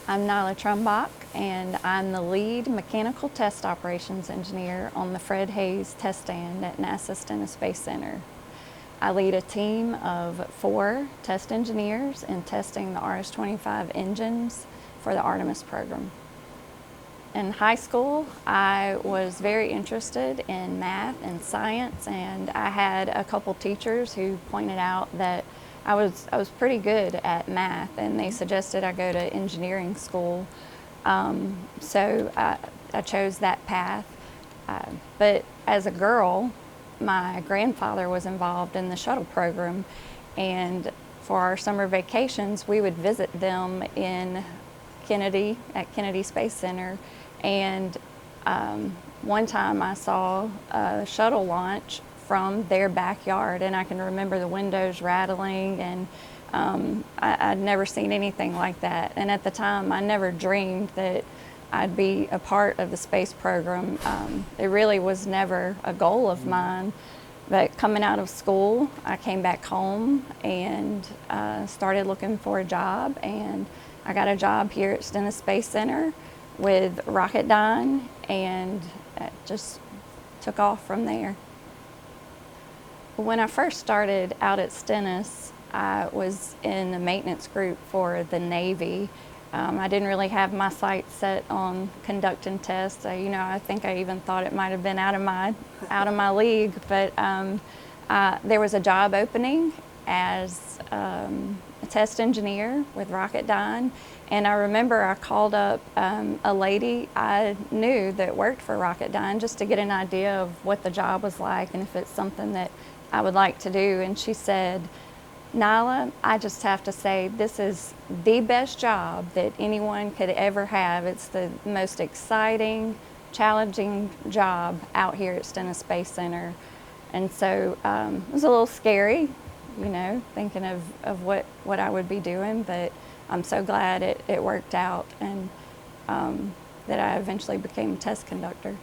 I'm Nyla Trumbach, and I'm the lead mechanical test operations engineer on the Fred Haise test stand at NASA Stennis Space Center. I lead a team of 4 test engineers in testing the RS-25 engines for the Artemis program. In high school, I was very interested in math and science, and I had a couple teachers who pointed out that I was pretty good at math, and they suggested I go to engineering school. So I chose that path. But as a girl, my grandfather was involved in the shuttle program, and for our summer vacations, we would visit them in Kennedy, at Kennedy Space Center. And one time I saw a shuttle launch from their backyard, and I can remember the windows rattling, and I'd never seen anything like that. And at the time, I never dreamed that I'd be a part of the space program. It really was never a goal of mine. But coming out of school, I came back home and started looking for a job, and I got a job here at Stennis Space Center with Rocketdyne, and it just took off from there. When I first started out at Stennis, I was in the maintenance group for the Navy. I didn't really have my sights set on conducting tests. I think I even thought it might have been out of my league. But there was a job opening as a test engineer with Rocketdyne, and I remember I called up a lady I knew that worked for Rocketdyne just to get an idea of what the job was like and if it's something that I would like to do. And she said, "Nyla, I just have to say this is the best job that anyone could ever have. It's the most exciting, challenging job out here at Stennis Space Center." And so it was a little scary, thinking of what I would be doing, but I'm so glad it worked out, and that I eventually became a test conductor.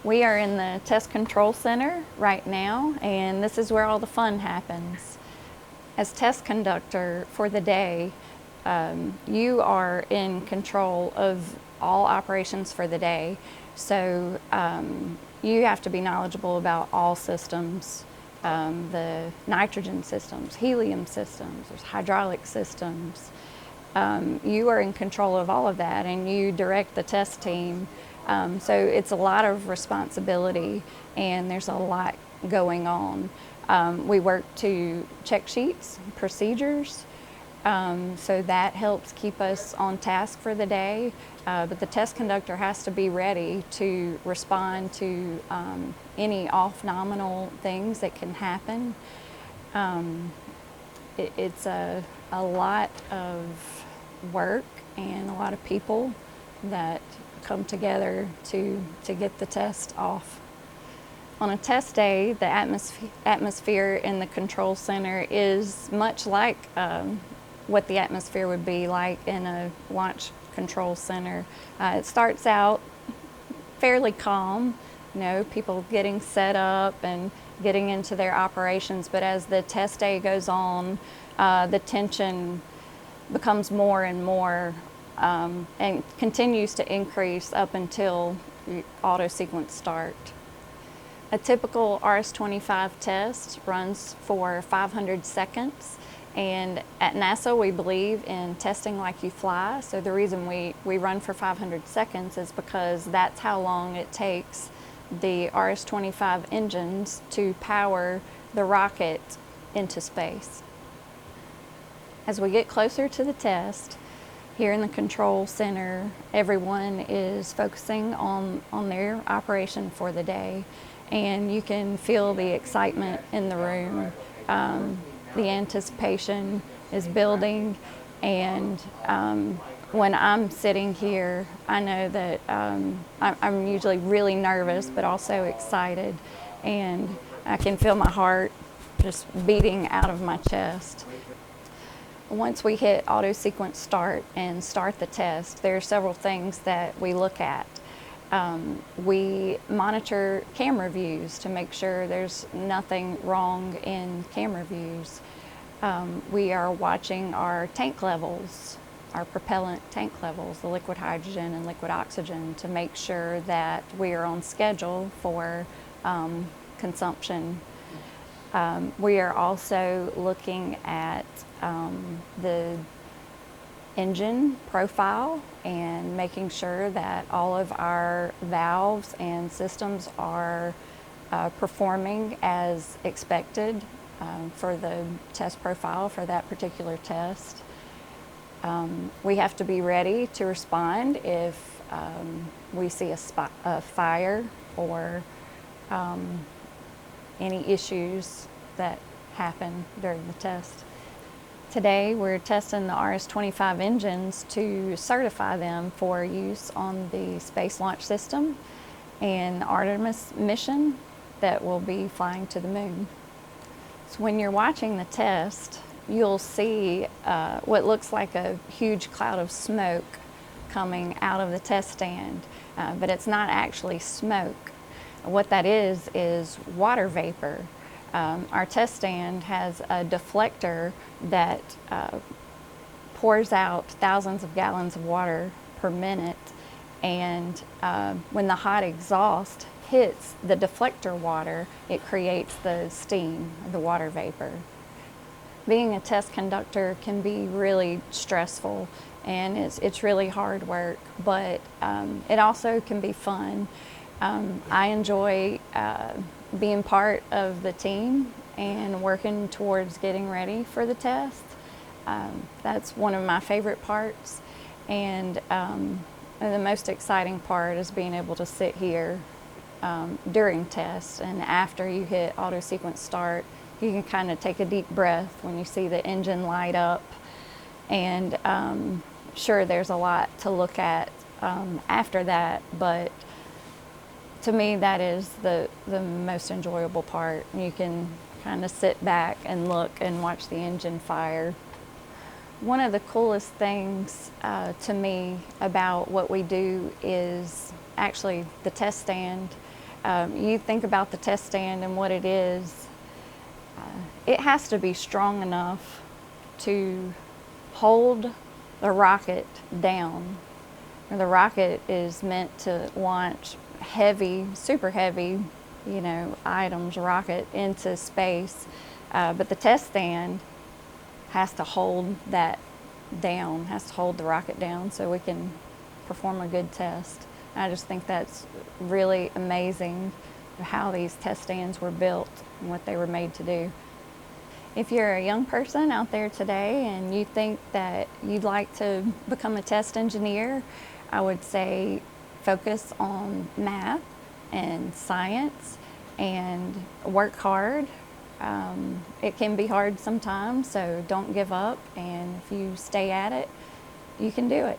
We are in the Test Control Center right now, and this is where all the fun happens. As test conductor for the day, you are in control of all operations for the day. So you have to be knowledgeable about all systems, the nitrogen systems, helium systems, there's hydraulic systems. You are in control of all of that, and you direct the test team. So it's a lot of responsibility, and there's a lot going on. We work to check sheets, procedures, so that helps keep us on task for the day. But the test conductor has to be ready to respond to any off-nominal things that can happen. It's a lot of work and a lot of people that come together to get the test off. On a test day, the atmosphere in the control center is much like what the atmosphere would be like in a launch control center. It starts out fairly calm, people getting set up and getting into their operations, but as the test day goes on, the tension becomes more and more and continues to increase up until auto sequence start. A typical RS-25 test runs for 500 seconds, and at NASA we believe in testing like you fly. So the reason we run for 500 seconds is because that's how long it takes the RS-25 engines to power the rocket into space. As we get closer to the test, here in the control center, everyone is focusing on their operation for the day, and you can feel the excitement in the room. The anticipation is building, and when I'm sitting here, I know that I'm usually really nervous, but also excited, and I can feel my heart just beating out of my chest. Once we hit auto sequence start and start the test, there are several things that we look at. We monitor camera views to make sure there's nothing wrong in camera views. We are watching our tank levels our propellant tank levels, the liquid hydrogen and liquid oxygen, to make sure that we are on schedule for consumption. We are also looking at the engine profile and making sure that all of our valves and systems are performing as expected for the test profile for that particular test. We have to be ready to respond if we see a fire or any issues that happen during the test. Today we're testing the RS-25 engines to certify them for use on the Space Launch System and the Artemis mission that will be flying to the moon. So when you're watching the test, you'll see what looks like a huge cloud of smoke coming out of the test stand, but it's not actually smoke. What that is water vapor. Our test stand has a deflector that pours out thousands of gallons of water per minute, and when the hot exhaust hits the deflector water, it creates the steam, the water vapor. Being a test conductor can be really stressful, and it's really hard work, but it also can be fun. I enjoy being part of the team and working towards getting ready for the test. That's one of my favorite parts, and the most exciting part is being able to sit here during tests, and after you hit auto sequence start, you can kind of take a deep breath when you see the engine light up. And sure, there's a lot to look at after that, but to me that is the most enjoyable part. You can kind of sit back and look and watch the engine fire. One of the coolest things to me about what we do is actually the test stand. You think about the test stand and what it is. It has to be strong enough to hold the rocket down. The rocket is meant to launch heavy, super heavy, items, rocket into space, but the test stand has to hold that down, has to hold the rocket down so we can perform a good test. I just think that's really amazing how these test stands were built and what they were made to do. If you're a young person out there today and you think that you'd like to become a test engineer, I would say focus on math and science and work hard. It can be hard sometimes, so don't give up, and if you stay at it, you can do it.